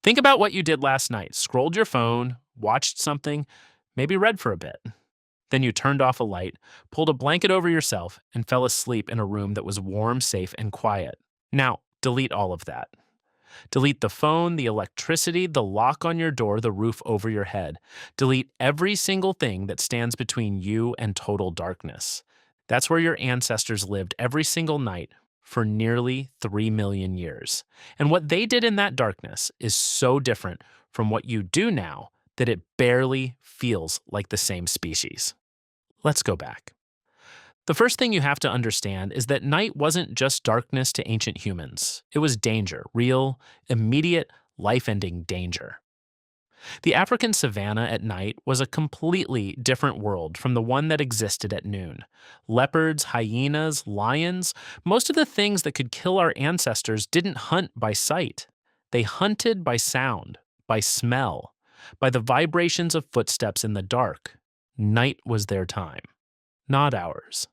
Think about what you did last night. Scrolled your phone, watched something, maybe read for a bit. Then you turned off a light, pulled a blanket over yourself, and fell asleep in a room that was warm, safe, and quiet. Now, delete all of that. Delete the phone, the electricity, the lock on your door, the roof over your head. Delete every single thing that stands between you and total darkness. That's where your ancestors lived every single night for nearly 3 million years. And what they did in that darkness is so different from what you do now that it barely feels like the same species. Let's go back. The first thing you have to understand is that night wasn't just darkness to ancient humans. It was danger, real, immediate, life ending danger. The African savanna at night was a completely different world from the one that existed at noon. Leopards, hyenas, lions, most of the things that could kill our ancestors didn't hunt by sight. They hunted by sound, by smell, by the vibrations of footsteps in the dark. Night was their time, not ours.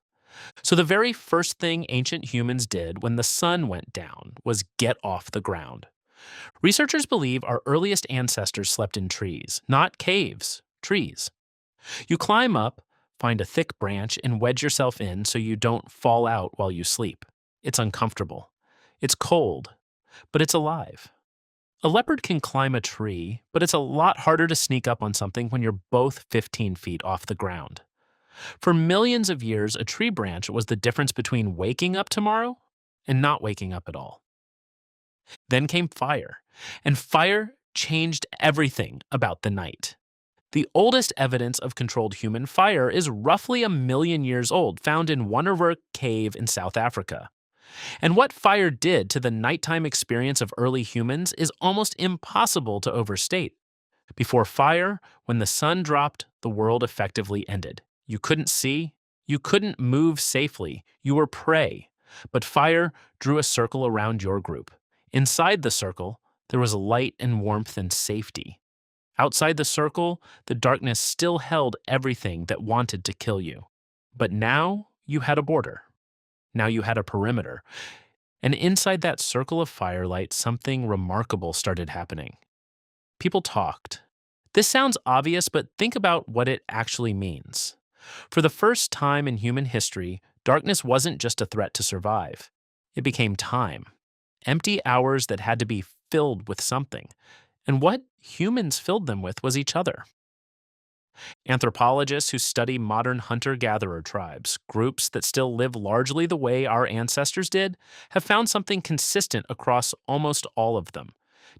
So, the very first thing ancient humans did when the sun went down was get off the ground. Researchers believe our earliest ancestors slept in trees, not caves, trees. You climb up, find a thick branch, and wedge yourself in so you don't fall out while you sleep. It's uncomfortable. It's cold, but it's alive. A leopard can climb a tree, but it's a lot harder to sneak up on something when you're both 15 feet off the ground. For millions of years, a tree branch was the difference between waking up tomorrow and not waking up at all. Then came fire, and fire changed everything about the night. The oldest evidence of controlled human fire is roughly 1 million years old, found in Wonderwerk Cave in South Africa. And what fire did to the nighttime experience of early humans is almost impossible to overstate. Before fire, when the sun dropped, the world effectively ended. You couldn't see, you couldn't move safely, you were prey. But fire drew a circle around your group. Inside the circle, there was light and warmth and safety. Outside the circle, the darkness still held everything that wanted to kill you. But now you had a border. Now you had a perimeter. And inside that circle of firelight, something remarkable started happening. People talked. This sounds obvious, but think about what it actually means. For the first time in human history, darkness wasn't just a threat to survive. It became time. Empty hours that had to be filled with something. And what humans filled them with was each other. Anthropologists who study modern hunter-gatherer tribes, groups that still live largely the way our ancestors did, have found something consistent across almost all of them.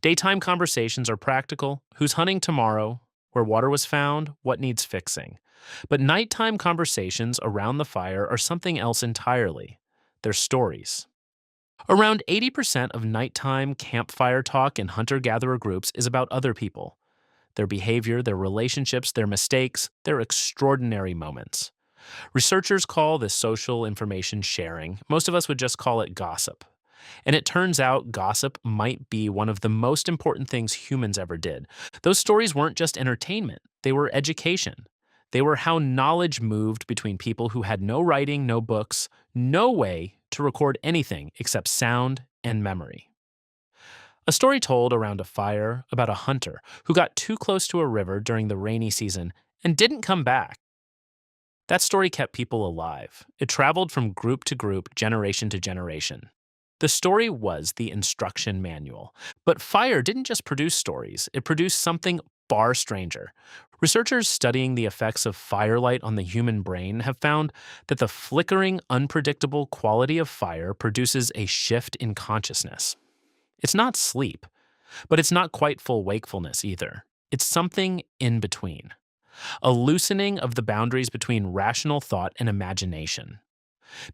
Daytime conversations are practical: who's hunting tomorrow, where water was found, what needs fixing. But nighttime conversations around the fire are something else entirely. They're stories. Around 80% of nighttime campfire talk in hunter-gatherer groups is about other people. Their behavior, their relationships, their mistakes, their extraordinary moments. Researchers call this social information sharing. Most of us would just call it gossip. And it turns out gossip might be one of the most important things humans ever did. Those stories weren't just entertainment, they were education. They were how knowledge moved between people who had no writing, no books, no way to record anything except sound and memory. A story told around a fire about a hunter who got too close to a river during the rainy season and didn't come back. That story kept people alive. It traveled from group to group, generation to generation. The story was the instruction manual. But fire didn't just produce stories, it produced something far stranger. Researchers studying the effects of firelight on the human brain have found that the flickering, unpredictable quality of fire produces a shift in consciousness. It's not sleep, but it's not quite full wakefulness either. It's something in between. A loosening of the boundaries between rational thought and imagination.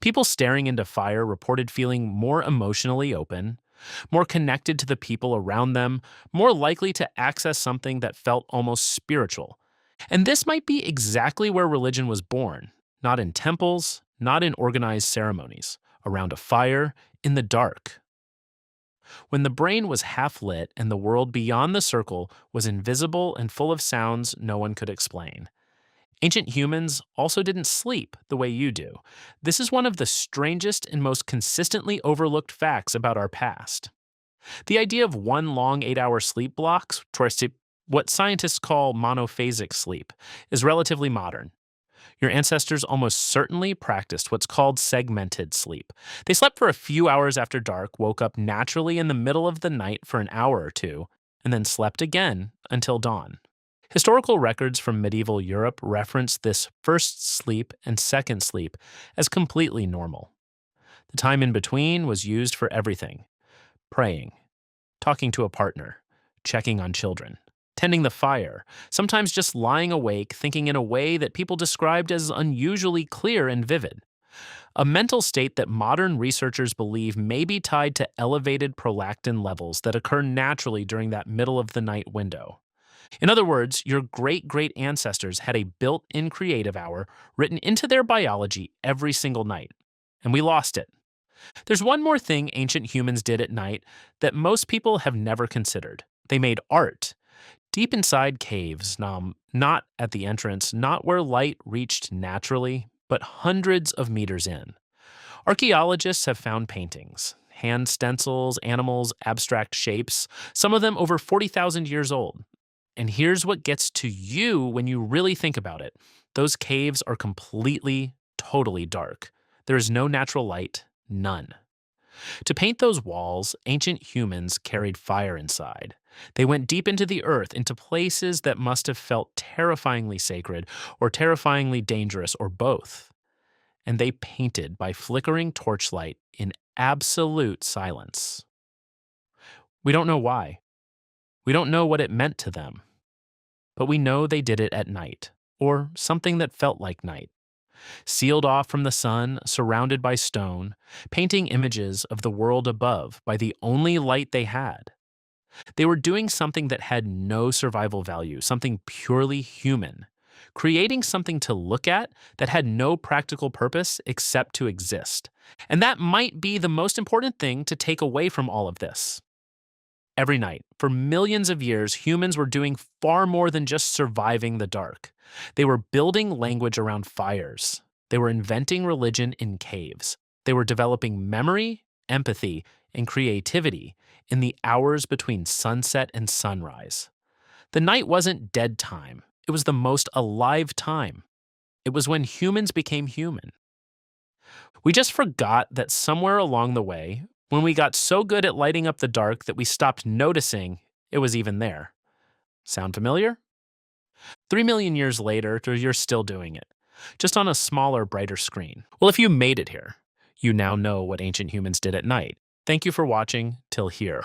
People staring into fire reported feeling more emotionally open, more connected to the people around them, more likely to access something that felt almost spiritual. And this might be exactly where religion was born, not in temples, not in organized ceremonies, around a fire, in the dark. When the brain was half lit and the world beyond the circle was invisible and full of sounds no one could explain. Ancient humans also didn't sleep the way you do. This is one of the strangest and most consistently overlooked facts about our past. The idea of one long 8-hour sleep blocks, what scientists call monophasic sleep, is relatively modern. Your ancestors almost certainly practiced what's called segmented sleep. They slept for a few hours after dark, woke up naturally in the middle of the night for an hour or two, and then slept again until dawn. Historical records from medieval Europe reference this first sleep and second sleep as completely normal. The time in between was used for everything: praying, talking to a partner, checking on children, tending the fire, sometimes just lying awake thinking in a way that people described as unusually clear and vivid. A mental state that modern researchers believe may be tied to elevated prolactin levels that occur naturally during that middle of the night window. In other words, your great great ancestors had a built in creative hour written into their biology every single night, and we lost it. There's one more thing ancient humans did at night that most people have never considered. They made art. Deep inside caves, not at the entrance, not where light reached naturally, but hundreds of meters in. Archaeologists have found paintings, hand stencils, animals, abstract shapes, some of them over 40,000 years old. And here's what gets to you when you really think about it: those caves are completely, totally dark. There is no natural light, none. To paint those walls, ancient humans carried fire inside. They went deep into the earth, into places that must have felt terrifyingly sacred or terrifyingly dangerous, or both. And they painted by flickering torchlight in absolute silence. We don't know why. We don't know what it meant to them. But we know they did it at night, or something that felt like night. Sealed off from the sun, surrounded by stone, painting images of the world above by the only light they had. They were doing something that had no survival value, something purely human, creating something to look at that had no practical purpose except to exist. And that might be the most important thing to take away from all of this. Every night, for millions of years, humans were doing far more than just surviving the dark. They were building language around fires. They were inventing religion in caves. They were developing memory, empathy, and creativity in the hours between sunset and sunrise. The night wasn't dead time. It was the most alive time. It was when humans became human. We just forgot that somewhere along the way, when we got so good at lighting up the dark that we stopped noticing it was even there. Sound familiar? 3 million years later, you're still doing it, just on a smaller, brighter screen. Well, if you made it here, you now know what ancient humans did at night. Thank you for watching till here.